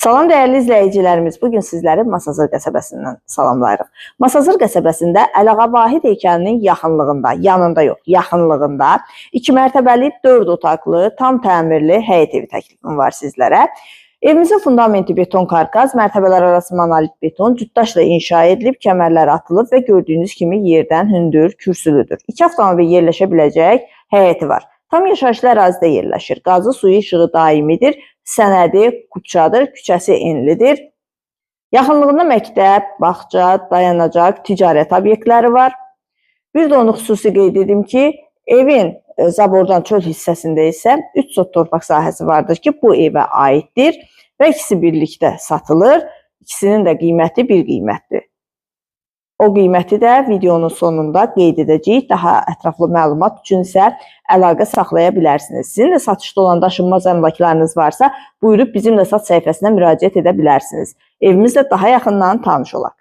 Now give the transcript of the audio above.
Salam dəyərli izləyicilərimiz, bugün sizləri Masazır qəsəbəsindən salamlayırıq. Masazır qəsəbəsində Əliağa Vahid heykəlinin yanında yox, yaxınlığında 2 mərtəbəli, 4 otaqlı, tam təmirli həyət evi təklifim var sizlərə. Evimizin fundamenti beton karkaz, mərtəbələr arası monolit beton, cütdaşla inşa edilib, kəmərlər atılıb və gördüyünüz kimi yerdən hündür, kürsülüdür. 2 avtomobil yerləşə biləcək həyəti var. Tam yaşayışlı ərazidə yerləşir. Qazı, suyu, işığı daimidir. Sənədi Qubçadır, küçəsi enlidir. Yaxınlığında məktəb, bağça, dayanacaq, ticarət obyektləri var. Bir də onu xüsusi qeyd edim ki, evin Zabordan çöl hissəsində isə 3 sot torpaq sahəsi vardır ki, bu evə aiddir və ikisi birlikdə satılır. İkisinin də qiyməti bir qiymətdir. O qiyməti də videonun sonunda qeyd edəcəyik. Daha ətraflı məlumat üçün isə əlaqə saxlaya bilərsiniz. Sizin də satışda olan daşınmaz əmlaklarınız varsa, buyurub bizimlə sat səhifəsinə müraciət edə bilərsiniz. Evimizlə daha yaxından tanış olaq.